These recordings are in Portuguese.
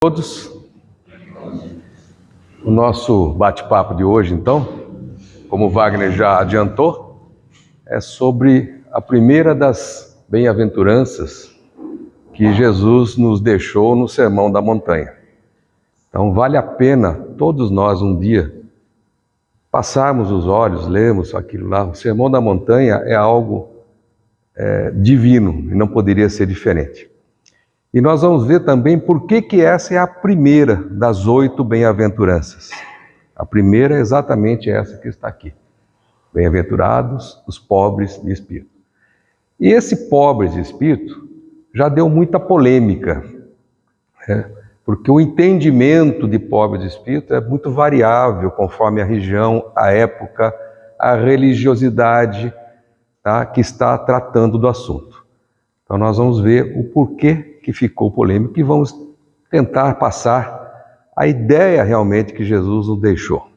Todos. O nosso bate-papo de hoje, então, como o Wagner já adiantou, é sobre a primeira das bem-aventuranças que Jesus nos deixou no Sermão da Montanha. Então, vale a pena todos nós um dia passarmos os olhos, lermos aquilo lá. O Sermão da Montanha é algo divino e não poderia ser diferente. E nós vamos ver também por que essa é a primeira das 8 bem-aventuranças. A primeira é exatamente essa que está aqui. Bem-aventurados os pobres de espírito. E esse pobres de espírito já deu muita polêmica, porque o entendimento de pobre de espírito é muito variável conforme a região, a época, a religiosidade, tá, que está tratando do assunto. Então nós vamos ver o porquê que ficou polêmico e vamos tentar passar a ideia realmente que Jesus nos deixou.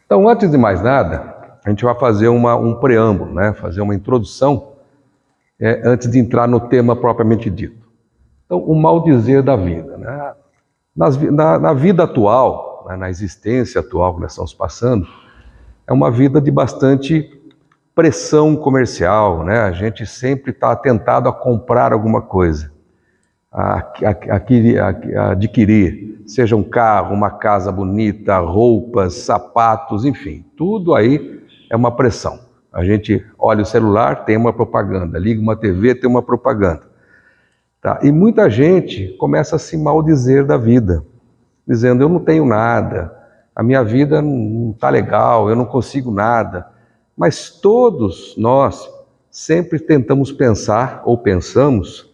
Então, antes de mais nada, a gente vai fazer um preâmbulo, fazer uma introdução, antes de entrar no tema propriamente dito. Então, o maldizer da vida. Na vida atual, na existência atual que nós estamos passando, é uma vida de bastante pressão comercial, A gente sempre está tentado a comprar alguma coisa, a adquirir, seja um carro, uma casa bonita, roupas, sapatos, enfim, tudo aí é uma pressão. A gente olha o celular, tem uma propaganda, liga uma TV, tem uma propaganda. Tá? E muita gente começa a se maldizer da vida, dizendo, eu não tenho nada, a minha vida não está legal, eu não consigo nada. Mas todos nós sempre tentamos pensar, ou pensamos,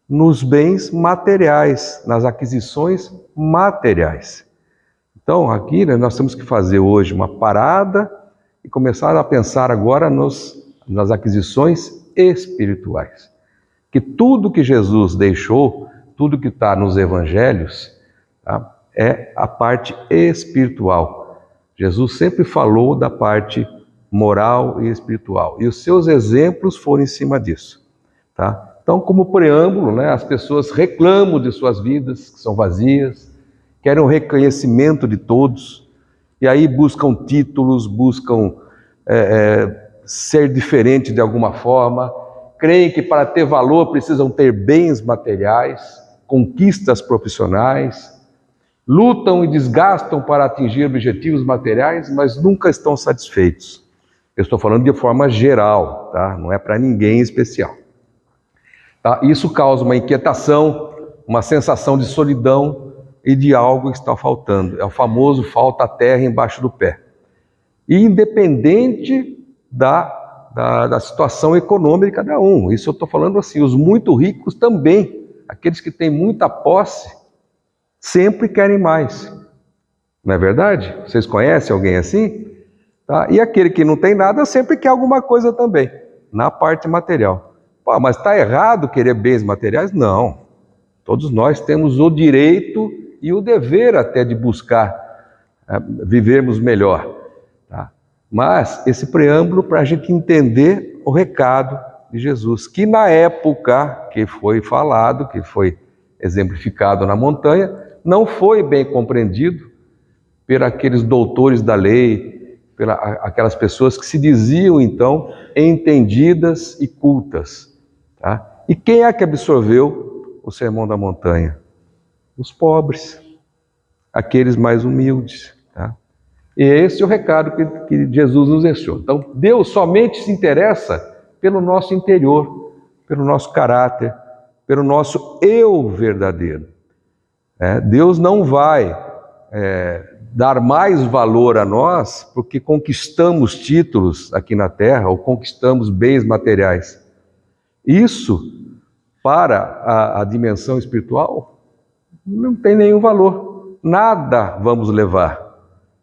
nos bens materiais, nas aquisições materiais. Então, aqui nós temos que fazer hoje uma parada e começar a pensar agora nas aquisições espirituais. Que tudo que Jesus deixou, tudo que está nos evangelhos, tá, é a parte espiritual. Jesus sempre falou da parte moral e espiritual. E os seus exemplos foram em cima disso. Tá? Então, como preâmbulo, as pessoas reclamam de suas vidas, que são vazias, querem o reconhecimento de todos, e aí buscam títulos, buscam ser diferente de alguma forma, creem que para ter valor precisam ter bens materiais, conquistas profissionais, lutam e desgastam para atingir objetivos materiais, mas nunca estão satisfeitos. Eu estou falando de forma geral, tá? Não é para ninguém especial. Tá? Isso causa uma inquietação, uma sensação de solidão e de algo que está faltando. É o famoso falta a terra embaixo do pé. E independente da situação econômica de cada um. Isso eu estou falando assim, os muito ricos também, aqueles que têm muita posse, sempre querem mais. Não é verdade? Vocês conhecem alguém assim? Tá? E aquele que não tem nada sempre quer alguma coisa também, na parte material. Pô, mas está errado querer bens materiais? Não. Todos nós temos o direito e o dever até de buscar vivermos melhor. Tá? Mas esse preâmbulo para a gente entender o recado de Jesus, que na época que foi falado, que foi exemplificado na montanha, não foi bem compreendido por aqueles doutores da lei, aquelas pessoas que se diziam, então, entendidas e cultas. Tá? E quem é que absorveu o Sermão da Montanha? Os pobres, aqueles mais humildes. Tá? E esse é o recado que Jesus nos deixou. Então, Deus somente se interessa pelo nosso interior, pelo nosso caráter, pelo nosso eu verdadeiro. Deus não vai dar mais valor a nós porque conquistamos títulos aqui na terra ou conquistamos bens materiais. Isso, para a dimensão espiritual, não tem nenhum valor. Nada vamos levar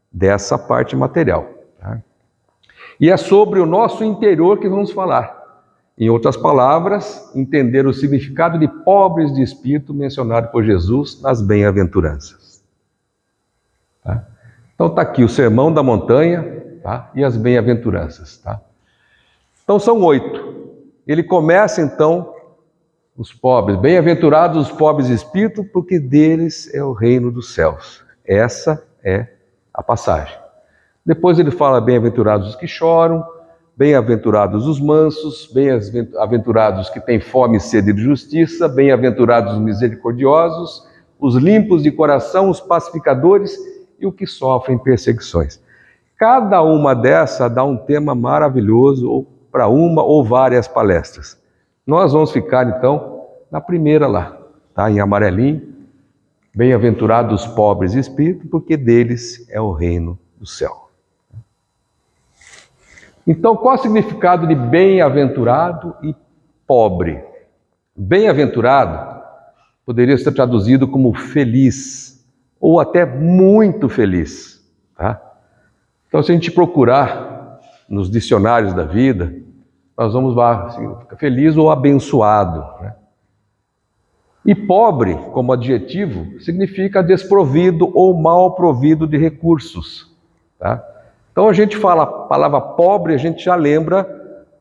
dessa parte material. Tá? E é sobre o nosso interior que vamos falar. Em outras palavras, entender o significado de pobres de espírito mencionado por Jesus nas bem-aventuranças. Tá? Então está aqui o Sermão da Montanha, tá? E as bem-aventuranças. Tá? Então são 8. Ele começa então Os pobres, bem-aventurados os pobres de espírito, porque deles é o reino dos céus. Essa é a passagem. Depois ele fala bem-aventurados os que choram, bem-aventurados os mansos, bem-aventurados que têm fome e sede de justiça, bem-aventurados os misericordiosos, os limpos de coração, os pacificadores e os que sofrem perseguições. Cada uma dessa dá um tema maravilhoso, ou para uma ou várias palestras. Nós vamos ficar, então, na primeira lá, tá? Em amarelinho. Bem-aventurados os pobres de espírito, porque deles é o reino do céu. Então, qual é o significado de bem-aventurado e pobre? Bem-aventurado poderia ser traduzido como feliz, ou até muito feliz, tá? Então, se a gente procurar nos dicionários da vida, nós vamos lá, significa feliz ou abençoado, né? E pobre, como adjetivo, significa desprovido ou mal provido de recursos, tá? Então a gente fala a palavra pobre, a gente já lembra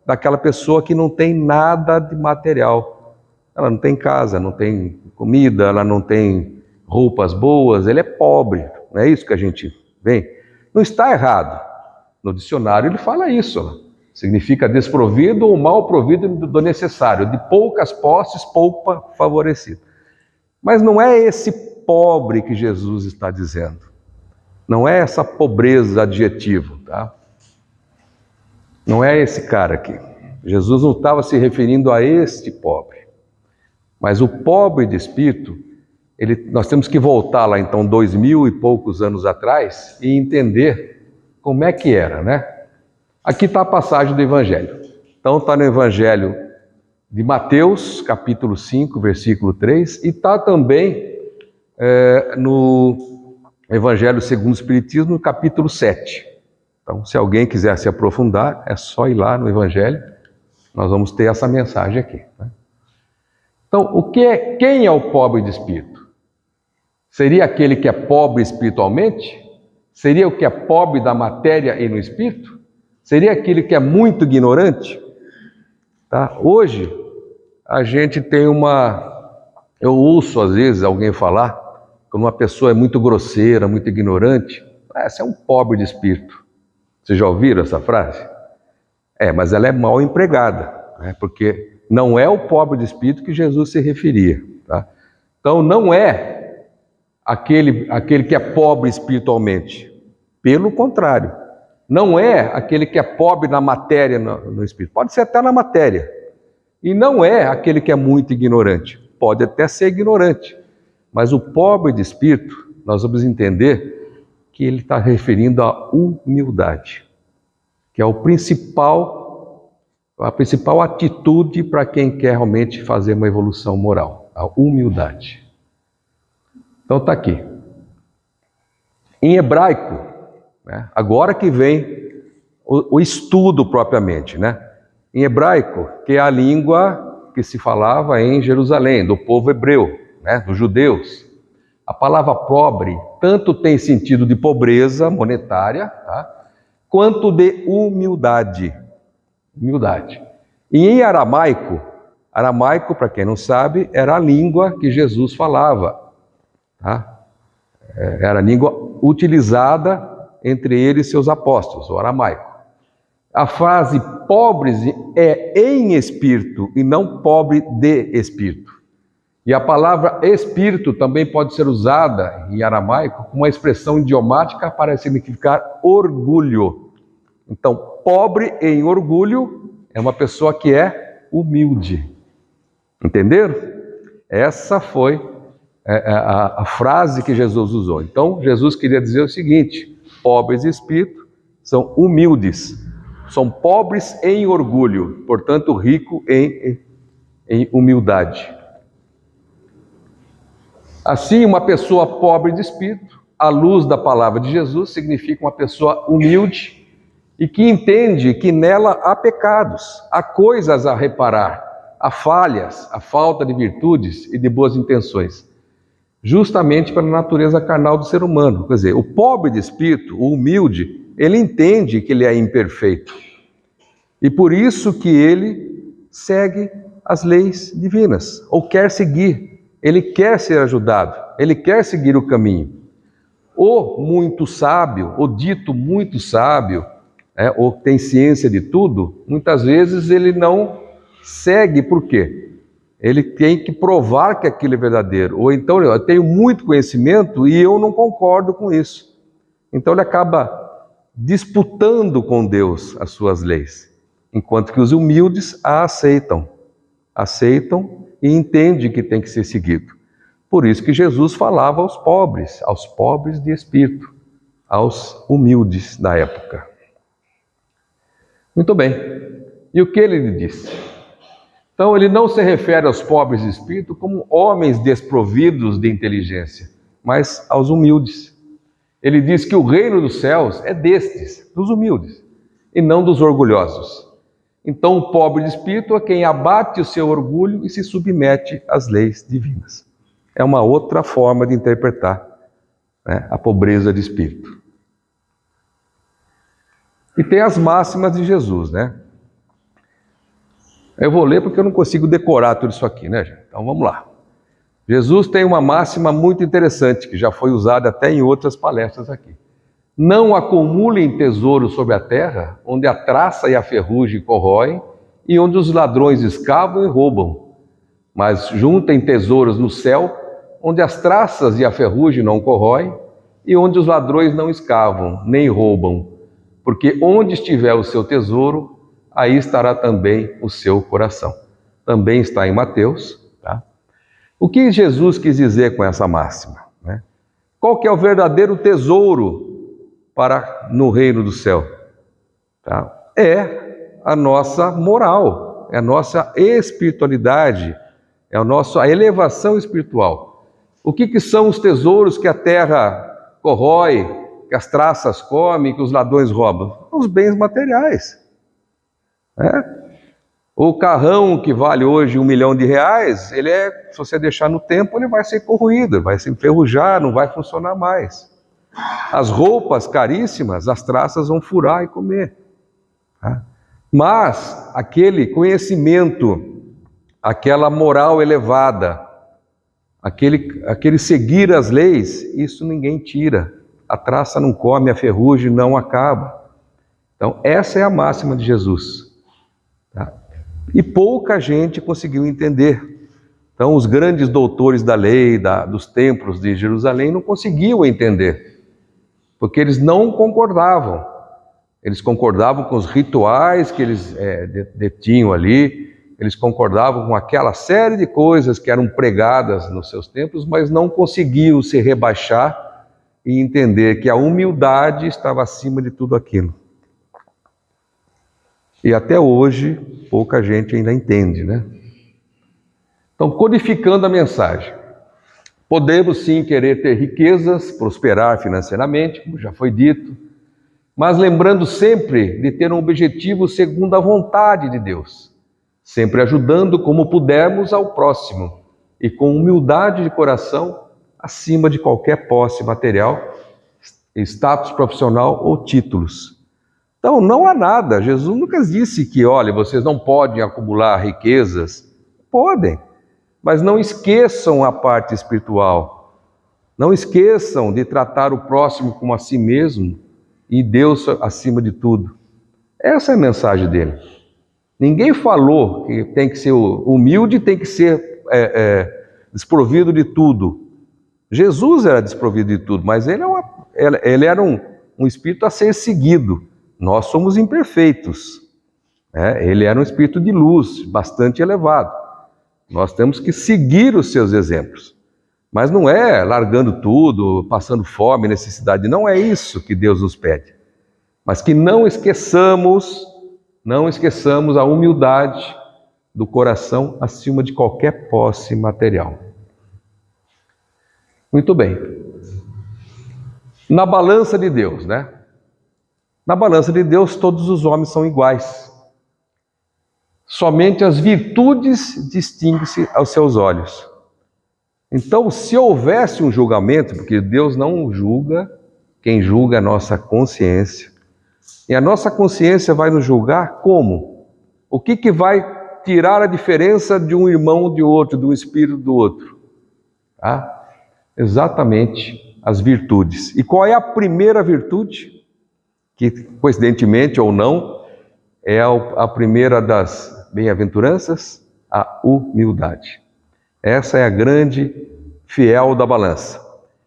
daquela pessoa que não tem nada de material. Ela não tem casa, não tem comida, ela não tem roupas boas, ele é pobre, não é isso que a gente vê? Não está errado. No dicionário ele fala isso, significa desprovido ou mal provido do necessário, de poucas posses, pouco favorecido. Mas não é esse pobre que Jesus está dizendo. Não é essa pobreza adjetivo, tá? Não é esse cara aqui. Jesus não estava se referindo a este pobre. Mas o pobre de espírito, nós temos que voltar lá então 2000 e poucos anos atrás e entender como é que era, né? Aqui está a passagem do Evangelho. Então está no Evangelho de Mateus, capítulo 5, versículo 3, e está também no Evangelho segundo o Espiritismo, no capítulo 7. Então, se alguém quiser se aprofundar, é só ir lá no Evangelho, nós vamos ter essa mensagem aqui, né? Então, quem é o pobre de espírito? Seria aquele que é pobre espiritualmente? Seria o que é pobre da matéria e no espírito? Seria aquele que é muito ignorante? Tá? Hoje, a gente tem eu ouço às vezes alguém falar, quando uma pessoa é muito grosseira, muito ignorante, essa é um pobre de espírito. Vocês já ouviram essa frase? Mas ela é mal empregada, né? Porque não é o pobre de espírito que Jesus se referia, tá? Então não é aquele que é pobre espiritualmente. Pelo contrário, não é aquele que é pobre na matéria, no espírito. Pode ser até na matéria. E não é aquele que é muito ignorante. Pode até ser ignorante. Mas o pobre de espírito, nós vamos entender que ele está referindo à humildade, que é a principal atitude para quem quer realmente fazer uma evolução moral, a humildade. Então está aqui. Em hebraico, né, agora que vem o estudo propriamente, né? Em hebraico, que é a língua que se falava em Jerusalém, do povo hebreu, né, dos judeus. A palavra pobre tanto tem sentido de pobreza monetária, tá, quanto de humildade. Humildade. E em aramaico, para quem não sabe, era a língua que Jesus falava, tá? Era a língua utilizada entre ele e seus apóstolos, o aramaico. A frase pobres é em espírito e não pobre de espírito. E a palavra espírito também pode ser usada em aramaico como uma expressão idiomática para significar orgulho. Então, pobre em orgulho é uma pessoa que é humilde. Entenderam? Essa foi a frase que Jesus usou. Então, Jesus queria dizer o seguinte: pobres de espírito são humildes. São pobres em orgulho, portanto, rico em humildade. Assim, uma pessoa pobre de espírito, à luz da palavra de Jesus, significa uma pessoa humilde e que entende que nela há pecados, há coisas a reparar, há falhas, há falta de virtudes e de boas intenções, justamente pela natureza carnal do ser humano. Quer dizer, o pobre de espírito, o humilde, ele entende que ele é imperfeito. E por isso que ele segue as leis divinas, ou quer seguir, ele quer ser ajudado, ele quer seguir o caminho. O muito sábio, o dito muito sábio, ou tem ciência de tudo, muitas vezes ele não segue, por quê? Ele tem que provar que aquilo é verdadeiro, ou então eu tenho muito conhecimento e eu não concordo com isso. Então ele acaba disputando com Deus as suas leis, enquanto que os humildes a aceitam e entendem que tem que ser seguido. Por isso que Jesus falava aos pobres de espírito, aos humildes da época. Muito bem. E o que ele lhe disse? Então ele não se refere aos pobres de espírito como homens desprovidos de inteligência, mas aos humildes. Ele diz que o reino dos céus é destes, dos humildes, e não dos orgulhosos. Então o pobre de espírito é quem abate o seu orgulho e se submete às leis divinas. É uma outra forma de interpretar, né, a pobreza de espírito. E tem as máximas de Jesus, né? Eu vou ler porque eu não consigo decorar tudo isso aqui, né, gente? Então vamos lá. Jesus tem uma máxima muito interessante, que já foi usada até em outras palestras aqui. Não acumulem tesouros sobre a terra, onde a traça e a ferrugem corroem, e onde os ladrões escavam e roubam. Mas juntem tesouros no céu, onde as traças e a ferrugem não corroem, e onde os ladrões não escavam, nem roubam. Porque onde estiver o seu tesouro, aí estará também o seu coração. Também está em Mateus, tá? O que Jesus quis dizer com essa máxima, né? Qual que é o verdadeiro tesouro no reino do céu? Tá? É a nossa moral, é a nossa espiritualidade, é a elevação espiritual. O que são os tesouros que a terra corrói, que as traças comem, que os ladrões roubam? Os bens materiais. O carrão que vale hoje R$1 milhão, se você deixar no tempo, ele vai ser corroído, vai se enferrujar, não vai funcionar mais. As roupas caríssimas, as traças vão furar e comer. Tá? Mas aquele conhecimento, aquela moral elevada, aquele seguir as leis, isso ninguém tira. A traça não come, a ferrugem não acaba. Então essa é a máxima de Jesus. Tá? E pouca gente conseguiu entender. Então os grandes doutores da lei, dos templos de Jerusalém não conseguiam entender, porque eles não concordavam. Eles concordavam com os rituais que eles detinham ali, eles concordavam com aquela série de coisas que eram pregadas nos seus templos, mas não conseguiam se rebaixar e entender que a humildade estava acima de tudo aquilo. E até hoje, pouca gente ainda entende, né? Então, codificando a mensagem, podemos sim querer ter riquezas, prosperar financeiramente, como já foi dito, mas lembrando sempre de ter um objetivo segundo a vontade de Deus, sempre ajudando como pudermos ao próximo e com humildade de coração, acima de qualquer posse material, status profissional ou títulos. Então, não há nada. Jesus nunca disse que, olha, vocês não podem acumular riquezas. Podem, mas não esqueçam a parte espiritual. Não esqueçam de tratar o próximo como a si mesmo e Deus acima de tudo. Essa é a mensagem dele. Ninguém falou que tem que ser humilde, tem que ser desprovido de tudo. Jesus era desprovido de tudo, mas ele era um espírito a ser seguido. Nós somos imperfeitos. Ele era um espírito de luz, bastante elevado. Nós temos que seguir os seus exemplos. Mas não é largando tudo, passando fome, necessidade. Não é isso que Deus nos pede. Mas que não esqueçamos a humildade do coração acima de qualquer posse material. Muito bem. Na balança de Deus, né? Na balança de Deus, todos os homens são iguais. Somente as virtudes distinguem-se aos seus olhos. Então, se houvesse um julgamento, porque Deus não julga, quem julga é a nossa consciência. E a nossa consciência vai nos julgar como? O que vai tirar a diferença de um irmão de outro, de um espírito do outro. Tá? Exatamente as virtudes. E qual é a primeira virtude? Que, coincidentemente ou não, é a primeira das bem-aventuranças, a humildade. Essa é a grande fiel da balança.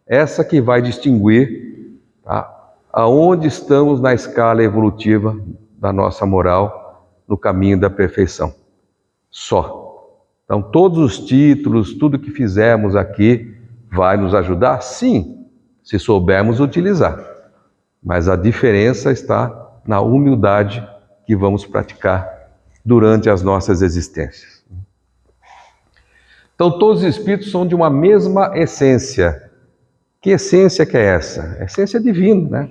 Essa que vai distinguir, tá, aonde estamos na escala evolutiva da nossa moral no caminho da perfeição. Só. Então, todos os títulos, tudo que fizermos aqui vai nos ajudar? Sim, se soubermos utilizar. Mas a diferença está na humildade que vamos praticar durante as nossas existências. Então, todos os espíritos são de uma mesma essência. Que essência que é essa? A essência divina, né?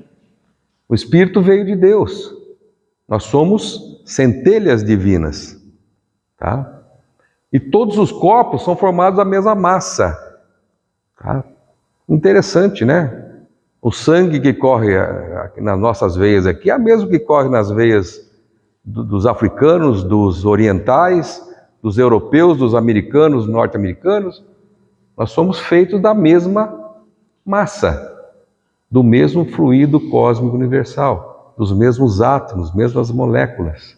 O espírito veio de Deus. Nós somos centelhas divinas, tá? E todos os corpos são formados da mesma massa, tá? Interessante, né? O sangue que corre nas nossas veias aqui é o mesmo que corre nas veias dos africanos, dos orientais, dos europeus, dos americanos, norte-americanos. Nós somos feitos da mesma massa, do mesmo fluido cósmico universal, dos mesmos átomos, mesmas moléculas.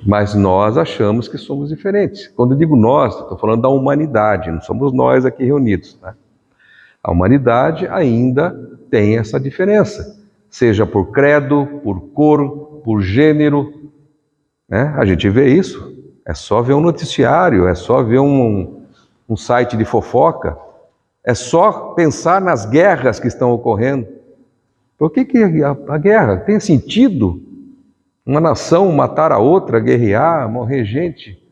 Mas nós achamos que somos diferentes. Quando eu digo nós, estou falando da humanidade, não somos nós aqui reunidos, né? A humanidade ainda tem essa diferença, seja por credo, por cor, por gênero, né? A gente vê isso, é só ver um noticiário, é só ver um site de fofoca, é só pensar nas guerras que estão ocorrendo. Por que a guerra tem sentido? Uma nação matar a outra, guerrear, morrer gente?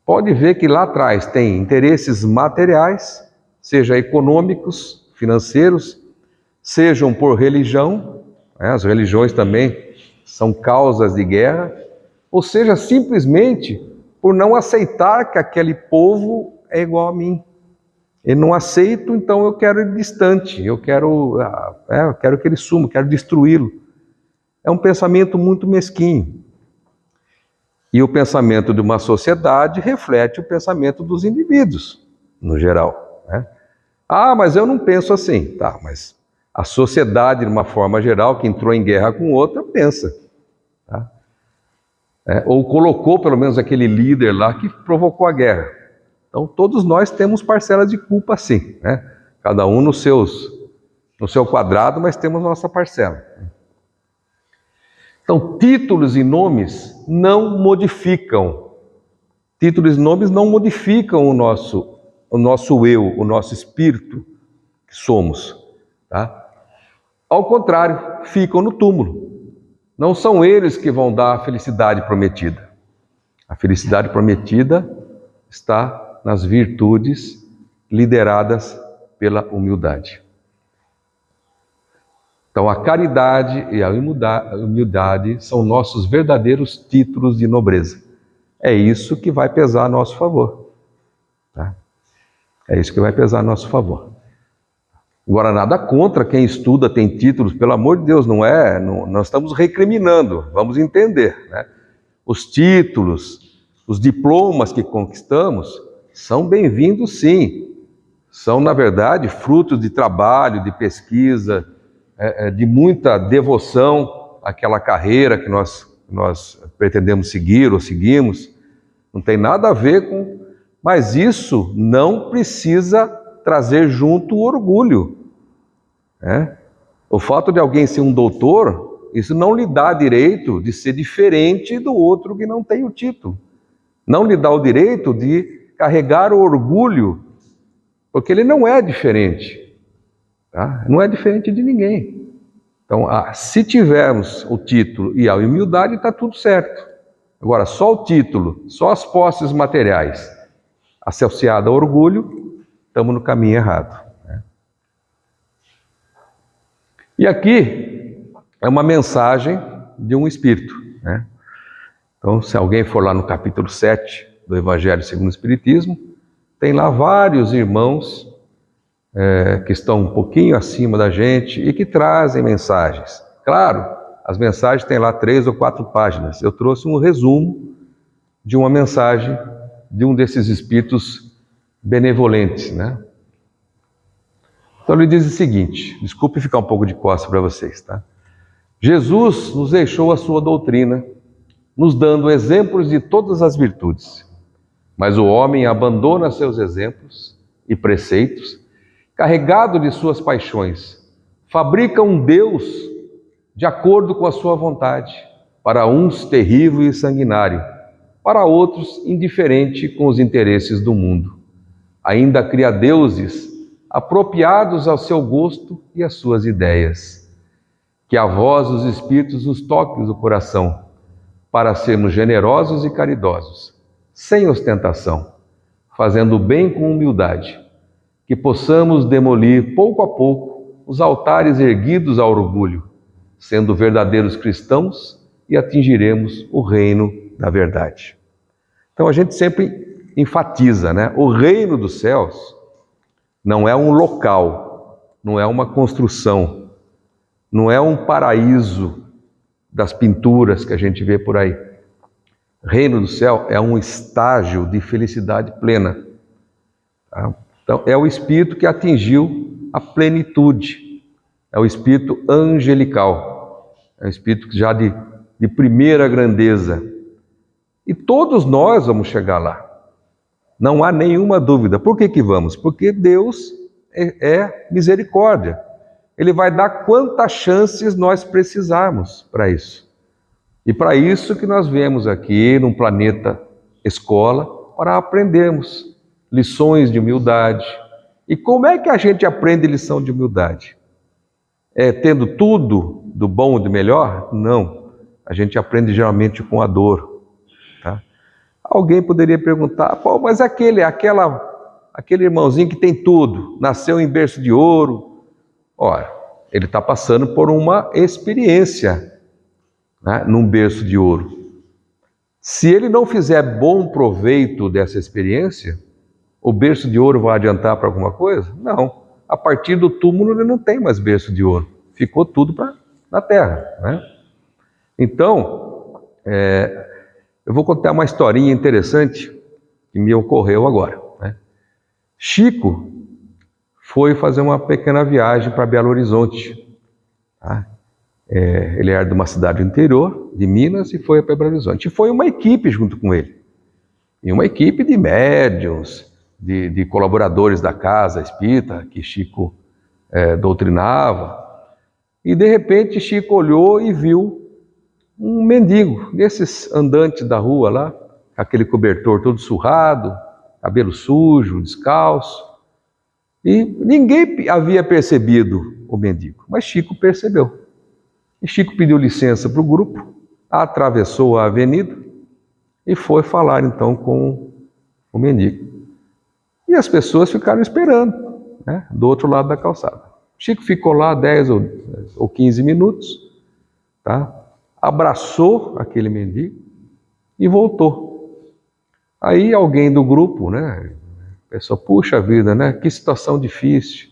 Pode ver que lá atrás tem interesses materiais, seja econômicos, financeiros, sejam por religião, né? As religiões também são causas de guerra, ou seja, simplesmente por não aceitar que aquele povo é igual a mim. Eu não aceito, então eu quero ele distante, eu quero que ele suma, quero destruí-lo. É um pensamento muito mesquinho. E o pensamento de uma sociedade reflete o pensamento dos indivíduos, no geral, né? Ah, mas eu não penso assim. Tá, mas a sociedade, de uma forma geral, que entrou em guerra com outra, pensa. Tá? Ou colocou, pelo menos, aquele líder lá que provocou a guerra. Então, todos nós temos parcela de culpa, sim, né? Cada um no seu quadrado, mas temos nossa parcela. Então, títulos e nomes não modificam. Títulos e nomes não modificam o nosso eu, o nosso espírito que somos, tá? Ao contrário, ficam no túmulo. Não são eles que vão dar a felicidade prometida. A felicidade prometida está nas virtudes lideradas pela humildade. Então, a caridade e a humildade são nossos verdadeiros títulos de nobreza. É isso que vai pesar a nosso favor. Tá? É isso que vai pesar a nosso favor. Agora, nada contra quem estuda, tem títulos, pelo amor de Deus, nós estamos recriminando, vamos entender, né? Os títulos, os diplomas que conquistamos são bem-vindos, sim. São, na verdade, frutos de trabalho, de pesquisa, de muita devoção àquela carreira que nós pretendemos seguir ou seguimos. Não tem nada a ver com... Mas isso não precisa trazer junto o orgulho. Né? O fato de alguém ser um doutor, isso não lhe dá direito de ser diferente do outro que não tem o título. Não lhe dá o direito de carregar o orgulho, porque ele não é diferente. Tá? Não é diferente de ninguém. Então, se tivermos o título e a humildade, está tudo certo. Agora, só o título, só as posses materiais, associado ao orgulho, estamos no caminho errado. Né? E aqui é uma mensagem de um espírito. Né? Então, se alguém for lá no capítulo 7 do Evangelho segundo o Espiritismo, tem lá vários irmãos que estão um pouquinho acima da gente e que trazem mensagens. Claro, as mensagens têm lá 3 ou 4 páginas. Eu trouxe um resumo de uma mensagem de um desses espíritos benevolentes, né? Então ele diz o seguinte, desculpe ficar um pouco de costas para vocês, tá? Jesus nos deixou a sua doutrina, nos dando exemplos de todas as virtudes. Mas o homem abandona seus exemplos e preceitos, carregado de suas paixões, fabrica um Deus de acordo com a sua vontade, para uns terrível e sanguinário, para outros indiferente com os interesses do mundo. Ainda cria deuses apropriados ao seu gosto e às suas ideias. Que a voz dos Espíritos nos toque do coração, para sermos generosos e caridosos, sem ostentação, fazendo o bem com humildade, que possamos demolir pouco a pouco os altares erguidos ao orgulho, sendo verdadeiros cristãos, e atingiremos o reino da verdade. Então a gente sempre enfatiza, né? O reino dos céus não é um local, não é uma construção, não é um paraíso das pinturas que a gente vê por aí. Reino do céu é um estágio de felicidade plena. Tá? Então, é o espírito que atingiu a plenitude. É o espírito angelical. É o espírito já de primeira grandeza. E todos nós vamos chegar lá. Não há nenhuma dúvida. Por que vamos? Porque Deus é misericórdia. Ele vai dar quantas chances nós precisarmos para isso. E para isso que nós viemos aqui no planeta escola, para aprendermos lições de humildade. E como é que a gente aprende lição de humildade? É tendo tudo do bom e do melhor? Não. A gente aprende geralmente com a dor. Tá? Alguém poderia perguntar, pô, mas aquele irmãozinho que tem tudo, nasceu em berço de ouro. Ora, ele está passando por uma experiência, né, num berço de ouro. Se ele não fizer bom proveito dessa experiência, o berço de ouro vai adiantar para alguma coisa? Não. A partir do túmulo ele não tem mais berço de ouro. Ficou tudo na terra, né? Então, eu vou contar uma historinha interessante que me ocorreu agora, né? Chico foi fazer uma pequena viagem para Belo Horizonte. Tá? Ele era de uma cidade do interior, de Minas, e foi para Belo Horizonte. E foi uma equipe junto com ele. E uma equipe de médiuns, de colaboradores da casa espírita, que Chico doutrinava. E de repente Chico olhou e viu um mendigo, desses andantes da rua lá, aquele cobertor todo surrado, cabelo sujo, descalço. E ninguém havia percebido o mendigo, mas Chico percebeu. E Chico pediu licença para o grupo, atravessou a avenida e foi falar então com o mendigo. E as pessoas ficaram esperando, né, do outro lado da calçada. Chico ficou lá 10 ou 15 minutos, tá? Abraçou aquele mendigo e voltou. Aí alguém do grupo, né, pensou, puxa vida, né, que situação difícil,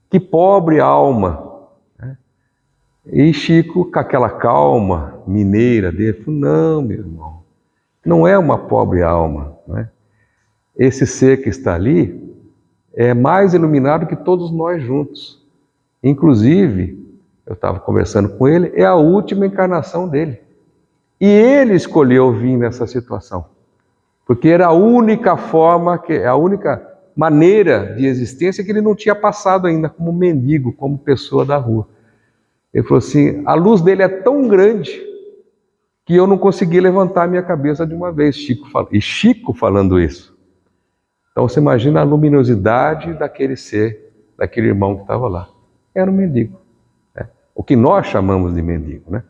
que pobre alma. Né? E Chico, com aquela calma mineira dele, falou, não, meu irmão, não é uma pobre alma. Né? Esse ser que está ali é mais iluminado que todos nós juntos. Inclusive, eu estava conversando com ele, é a última encarnação dele. E ele escolheu vir nessa situação. Porque era a única forma, a única maneira de existência que ele não tinha passado ainda como mendigo, como pessoa da rua. Ele falou assim, a luz dele é tão grande que eu não consegui levantar a minha cabeça de uma vez. Chico falando isso. Então você imagina a luminosidade daquele ser, daquele irmão que estava lá. Era um mendigo. Né? O que nós chamamos de mendigo. Né?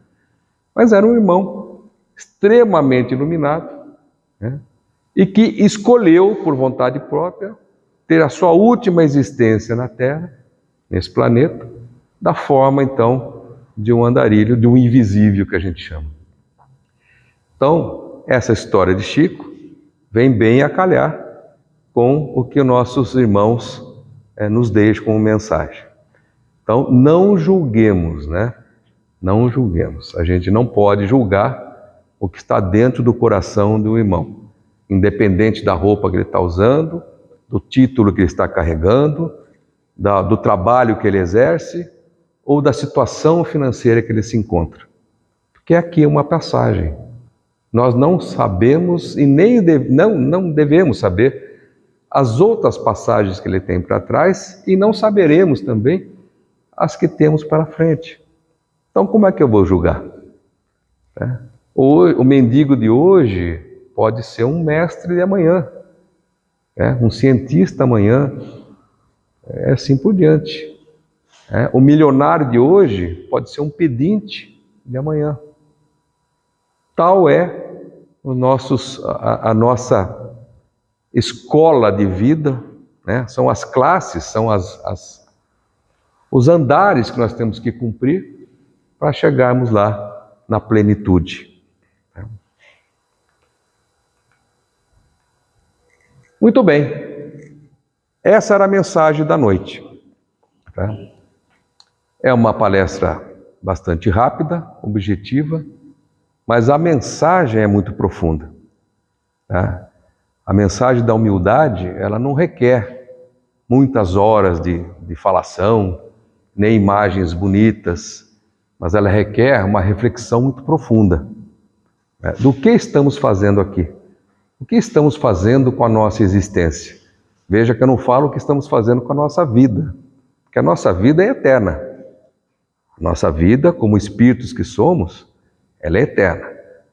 Mas era um irmão extremamente iluminado, né? E que escolheu, por vontade própria, ter a sua última existência na Terra, nesse planeta, da forma, então, de um andarilho, de um invisível que a gente chama. Então, essa história de Chico vem bem a calhar com o que nossos irmãos nos deixam como mensagem. Então, não julguemos, né? Não julguemos. A gente não pode julgar o que está dentro do coração do irmão. independente da roupa que ele está usando, do título que ele está carregando, do trabalho que ele exerce ou da situação financeira que ele se encontra. Porque aqui é uma passagem. Nós não sabemos e nem não devemos saber as outras passagens que ele tem para trás e não saberemos também as que temos para frente. Então, como é que eu vou julgar? O mendigo de hoje pode ser um mestre de amanhã, um cientista amanhã, assim por diante. O milionário de hoje pode ser um pedinte de amanhã. Tal é a nossa escola de vida, são as classes, são os andares que nós temos que cumprir para chegarmos lá na plenitude. Muito bem, essa era a mensagem da noite. É uma palestra bastante rápida, objetiva, mas a mensagem é muito profunda. A mensagem da humildade, ela não requer muitas horas de falação, nem imagens bonitas, mas ela requer uma reflexão muito profunda. Do que estamos fazendo aqui? O que estamos fazendo com a nossa existência? Veja que eu não falo o que estamos fazendo com a nossa vida, porque a nossa vida é eterna. A nossa vida, como espíritos que somos, ela é eterna.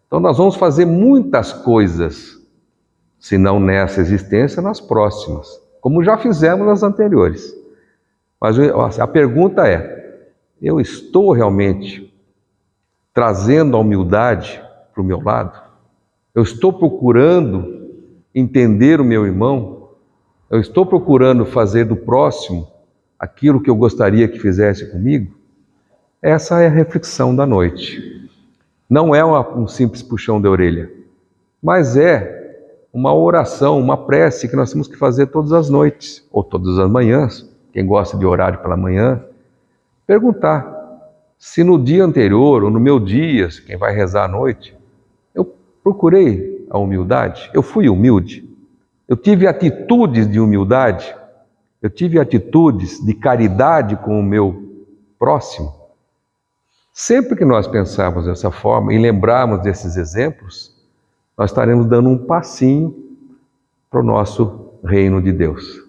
Então nós vamos fazer muitas coisas, se não nessa existência, nas próximas, como já fizemos nas anteriores. Mas a pergunta é, eu estou realmente trazendo a humildade para o meu lado? Eu estou procurando entender o meu irmão? Eu estou procurando fazer do próximo aquilo que eu gostaria que fizesse comigo? Essa é a reflexão da noite. Não é um simples puxão de orelha, mas é uma oração, uma prece que nós temos que fazer todas as noites, ou todas as manhãs, quem gosta de horário pela manhã, perguntar se no dia anterior, ou no meu dia, quem vai rezar à noite, eu procurei a humildade, eu fui humilde, eu tive atitudes de humildade, eu tive atitudes de caridade com o meu próximo. Sempre que nós pensarmos dessa forma e lembrarmos desses exemplos, nós estaremos dando um passinho para o nosso reino de Deus.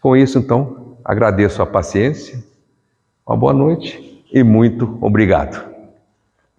Com isso, então, agradeço a paciência, uma boa noite e muito obrigado.